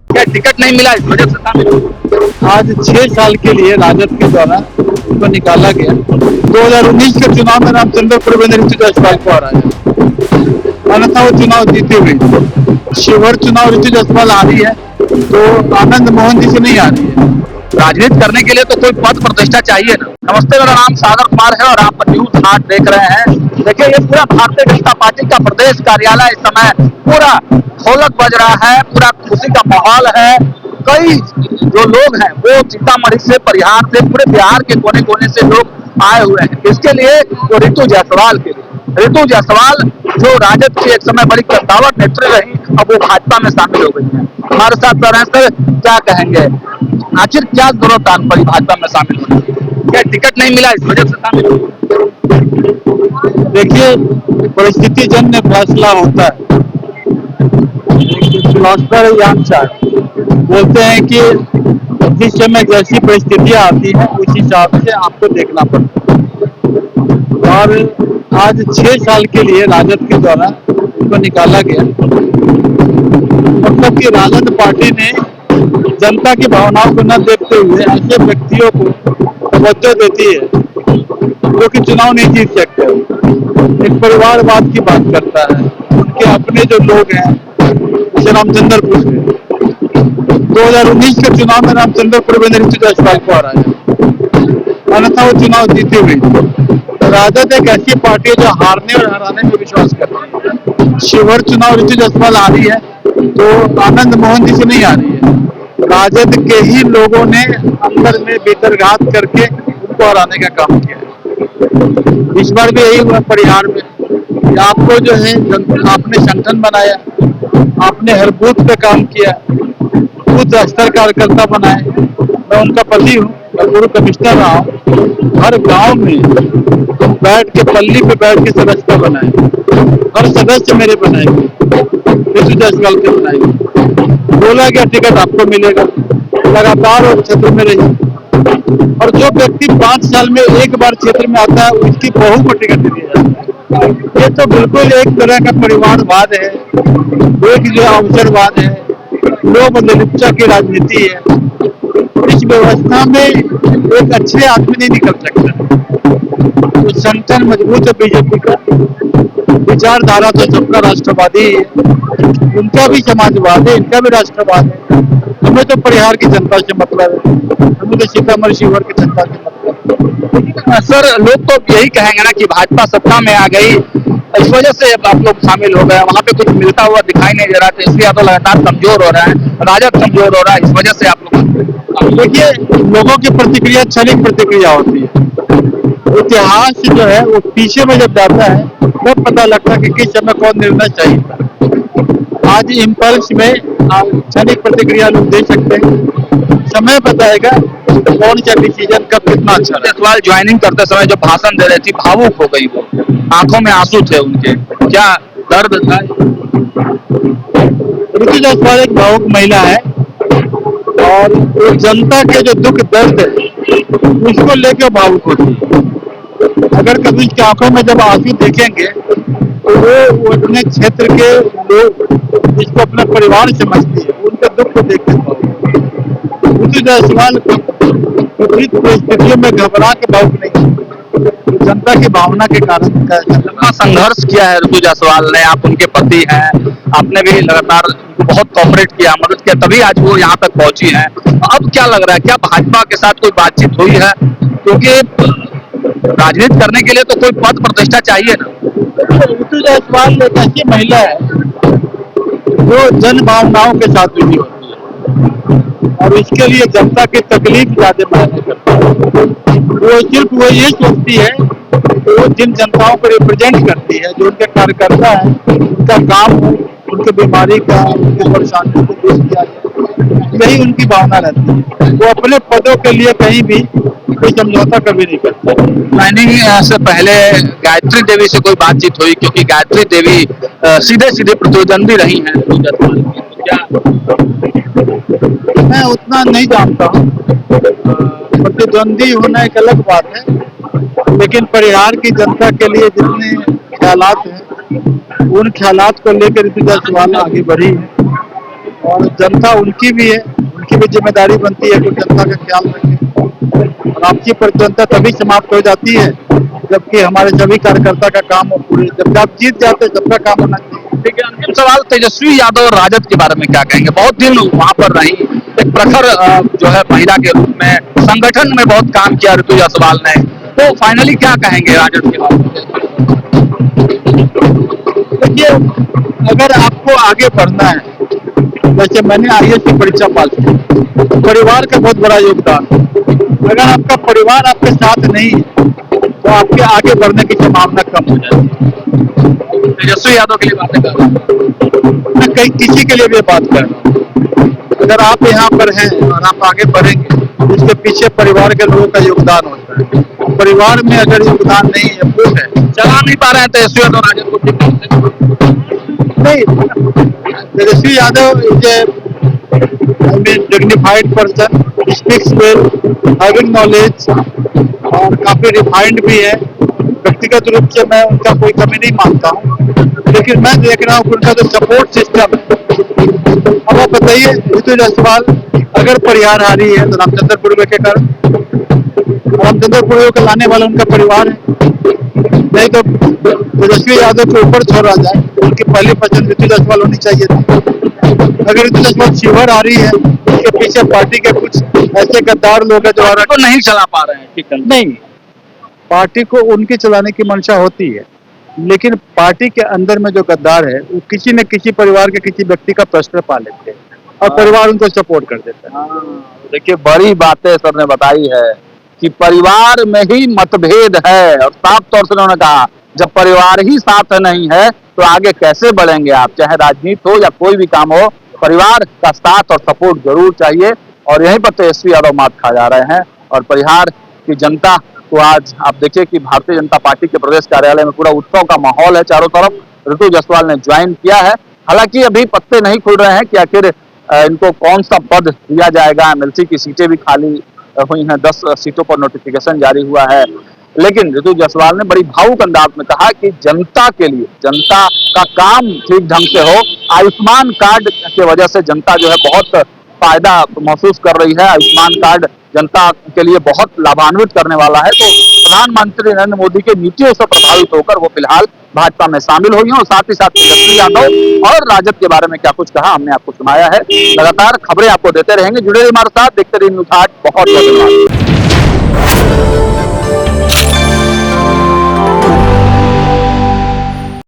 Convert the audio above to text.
क्या टिकट नहीं मिला इस वजह से शामिल? आज 6 साल के लिए राजद के द्वारा उनको निकाला गया। 2019 के चुनाव में रामचंद्रपुर में ऋतु जायसवाल को हराया, अन्यथा वो चुनाव जीते हुए। शिवहर चुनाव ऋतु जायसवाल आ रही है तो आनंद मोहन जी से नहीं आ रही है। राजनीति करने के लिए तो कोई पद प्रतिष्ठा चाहिए ना। नमस्ते, मेरा नाम सागर कुमार है और आप न्यूज हाट देख रहे हैं। देखिए, ये पूरा भारतीय जनता पार्टी का प्रदेश कार्यालय इस समय पूरा ढोलक बज रहा है, पूरा खुशी का माहौल है। कई जो लोग हैं वो सीतामढ़ी से, परिहार से, पूरे बिहार के कोने कोने से लोग आए हुए हैं इसके लिए, तो ऋतु जायसवाल के लिए। ऋतु जायसवाल जो राजद की एक समय बड़ी कद्दावर नेत्री रही, अब वो भाजपा में शामिल हो गई है। हमारे साथ सर क्या कहेंगे, आखिर क्या जरूरत आन पड़ी भाजपा में शामिल होने की? क्या टिकट नहीं मिला इस वजह से शामिल हो? देखिए, परिस्थिति जन्य फैसला होता है। फिलोसफर यान बोलते हैं कि जिस समय जैसी परिस्थितियां आती हैं उस हिसाब से आपको देखना पड़ता है। और आज 6 साल के लिए राजद के द्वारा उनको निकाला गया। मतलब कि राजद पार्टी ने जनता की भावनाओं को न देखते हुए ऐसे व्यक्तियों को तवज्जो देती है जो कि चुनाव नहीं जीत सकते। एक परिवारवाद की बात करता है। उनके अपने जो लोग हैं जैसे रामचंद्रपुर में 2019 के चुनाव में रामचंद्रपुर में ऋतु जायसवाल को हराया, अन्यथा वो चुनाव जीते हुए। तो राजद एक ऐसी पार्टी है जो हारने और हराने में विश्वास करती है। शिवहर चुनाव ऋतु जायसवाल आ रही है तो आनंद मोहन जी से नहीं आ रही है। राजद के ही लोगों ने अंदर में बेदरघात करके उनको हराने का काम किया है। इस बार भी यही हुआ परिहार में। आपको जो है आपने संगठन बनाया, आपने हर बूथ पे काम किया, बूथ स्तर कार्यकर्ता बनाए। मैं उनका पति हूँ, मैं पूर्व कमिश्नर रहा हूँ। हर गांव में बैठ के पल्ली पे बैठ के सदस्यता बनाए, हर सदस्य मेरे बनाए, ऋतु जायसवाल के बनाए। बोला गया टिकट आपको मिलेगा, लगातार वो क्षेत्र में रही। और जो व्यक्ति 5 साल में एक बार क्षेत्र में आता है उसकी बहू को टिकट दिया जाता है। ये तो बिल्कुल एक तरह का परिवारवाद है, एक जो अवसरवाद है, लोग लिप्सा की राजनीति है। इस व्यवस्था में एक अच्छे आदमी नहीं निकल सकता। तो संगठन मजबूत है बीजेपी का, विचारधारा तो सबका राष्ट्रवादी है, उनका भी समाजवाद है, इनका भी राष्ट्रवाद है। हमें तो परिहार की जनता से मतलब है, हमें तो सीतामढ़ी शिवहर की जनता से मतलब है। सर, लोग तो यही कहेंगे ना कि भाजपा सत्ता में आ गई, इस वजह से आप लोग शामिल हो गए। वहाँ पे कुछ मिलता हुआ दिखाई नहीं दे रहा था, इसलिए आप लगातार कमजोर हो रहा है, राजद कमजोर हो रहा है, इस वजह से आप लोग। देखिए, लोगों की प्रतिक्रिया क्षणिक प्रतिक्रिया होती है। इतिहास जो है वो पीछे में जब जाता है तब पता लगता है कि किस समय कौन निर्णय चाहिए। आज इम्पल्स में क्षणिक प्रतिक्रिया लोग दे सकते हैं, समय बताएगा कौन सा डिसीजन कब कितना अच्छा। जायसवाल ज्वाइनिंग करते समय जो भाषण दे रही थी, भावुक हो गई वो, आंखों में आंसू थे उनके, क्या दर्द था? ऋतु जायसवाल एक भावुक महिला है और जनता के जो दुख दर्द है उसको लेकर भावुक होती है। अगर कभी उसकी आंखों में जब आंसू देखेंगे तो वो अपने क्षेत्र के लोग जिसको अपना परिवार समझती है उनके दुख को देख सकते। ऋतु जायसवाल विपरीत परिस्थितियों में घबरा के भावुक नहीं, जनता की भावना के कारण कितना संघर्ष किया है ऋतु जायसवाल ने। आप उनके पति हैं, आपने भी लगातार बहुत कॉपरेट किया, मदद किया, तभी आज वो यहाँ तक पहुंची हैं। अब क्या लग रहा है, क्या भाजपा के साथ कोई बातचीत हुई है? क्योंकि राजनीति करने के लिए तो कोई पद प्रतिष्ठा चाहिए ना। ऋतु जायसवाल एक ऐसी महिला है जो जन भावनाओं के साथ जुड़ी होती है और इसके लिए जनता की तकलीफ ज्यादा मायने करती है। वो सिर्फ वो ये सोचती है कि वो जिन जनताओं को रिप्रेजेंट करती है, जो उनके कार्यकर्ता है, उनका काम हो, उनकी बीमारी का, उनकी परेशानियों को दूर किया जाए, यही उनकी भावना रहती है। वो अपने पदों के लिए कहीं भी कोई समझौता कभी नहीं करते। ज्वाइनिंग से पहले गायत्री देवी से कोई बातचीत हुई? क्योंकि गायत्री देवी सीधे सीधे प्रतिद्वंदी रही हैं क्या? मैं उतना नहीं जानता हूँ, प्रतिद्वंदी होना एक अलग बात है, लेकिन परिहार की जनता के लिए जितने ख्यालात हैं उन ख्यालात को लेकर ऋतु जायसवाल आगे बढ़ी है और जनता उनकी भी है, उनकी भी जिम्मेदारी बनती है कि जनता का ख्याल रखें। और आपकी जनता तभी समाप्त हो जाती है जबकि हमारे सभी कार्यकर्ता का काम हो पूरे, जब आप जीत जाते हैं सबका काम होना चाहिए। ठीक है, अंतिम सवाल, तेजस्वी यादव और राजद के बारे में क्या कहेंगे? बहुत दिन वहां पर रही, एक प्रखर जो है महिला के रूप में संगठन में बहुत काम किया ऋतु जायसवाल ने, तो फाइनली क्या कहेंगे राजद के बारे में? देखिए, अगर आपको आगे बढ़ना है, जैसे मैंने आईएएस की परीक्षा पास की, तो परिवार का बहुत बड़ा योगदान है। अगर आपका परिवार आपके साथ नहीं है तो आपके आगे बढ़ने की संभावना कम हो जाती है। तेजस्वी यादव के लिए बातें कर रहा हूं। मैं कहीं किसी के लिए भी बात कर रहा हूँ, अगर आप यहाँ पर हैं और आप आगे बढ़ेंगे तो इसके पीछे परिवार के लोगों का योगदान होता है। परिवार में अगर योगदान नहीं है, वो है, चला नहीं पा रहे हैं तेजस्वी यादव राजद को ठीक ढंग से। नहीं, Tejashwi Yadav is a dignified person, speaks well, having knowledge और काफी रिफाइंड भी है। व्यक्तिगत रूप से मैं उनका कोई कमी नहीं मानता हूँ, लेकिन मैं देख रहा हूँ कि उनका जो सपोर्ट सिस्टम है। अब आप बताइए, ऋतु जायसवाल अगर परिहार हारी है तो रामचंद्र पूर्वे के कारण, रामचंद्र पूर्वे को लाने वाला उनका परिवार है। नहीं तो तेजस्वी यादव के ऊपर छोड़ा जाए, उनकी पहली पसंद ऋतु जायसवाल होनी चाहिए थी। अगर ऋतु जायसवाल शिवर आ रही है तो उसके पीछे पार्टी के कुछ ऐसे गद्दार लोग हैं जो पार्टी को नहीं चला पा रहे हैं ठीक ढंग से। नहीं, पार्टी को उनकी चलाने की मंशा होती है, लेकिन पार्टी के अंदर में जो गद्दार है वो किसी न किसी परिवार के किसी व्यक्ति का प्रश्न पा लेते हैं और परिवार उनको सपोर्ट कर देता है। देखिए, बड़ी बातें सर ने बताई है कि परिवार में ही मतभेद है, और साफ तौर से उन्होंने कहा जब परिवार ही साथ नहीं है तो आगे कैसे बढ़ेंगे आप, चाहे राजनीति हो या कोई भी काम हो, परिवार का साथ और सपोर्ट जरूर चाहिए। और यहीं पर तेजस्वी यादव मात खा जा रहे हैं। और परिहार की जनता को आज आप देखिए कि भारतीय जनता पार्टी के प्रदेश कार्यालय में पूरा उत्सव का माहौल है, चारों तरफ ऋतु जायसवाल ने ज्वाइन किया है। हालांकि अभी पत्ते नहीं खुल रहे हैं कि आखिर इनको कौन सा पद दिया जाएगा। एमएलसी की सीटें भी खाली हुई हैं, 10 सीटों पर नोटिफिकेशन जारी हुआ है, लेकिन ऋतु जायसवाल ने बड़ी भावुक अंदाज में कहा कि जनता के लिए, जनता का काम ठीक ढंग से हो। आयुष्मान कार्ड की वजह से जनता जो है बहुत फायदा महसूस कर रही है। आयुष्मान कार्ड जनता के लिए बहुत लाभान्वित करने वाला है। तो प्रधानमंत्री नरेंद्र मोदी के नीतियों से प्रभावित होकर वो फिलहाल भाजपा में शामिल हुई हैं। और साथ ही साथ तेजस्वी यादव और राजद के बारे में क्या कुछ कहा हमने आपको सुनाया है। लगातार खबरें आपको देते रहेंगे, जुड़े रहिए हमारे साथ, देखते रहिए न्यूज़ 8। बहुत बहुत धन्यवाद।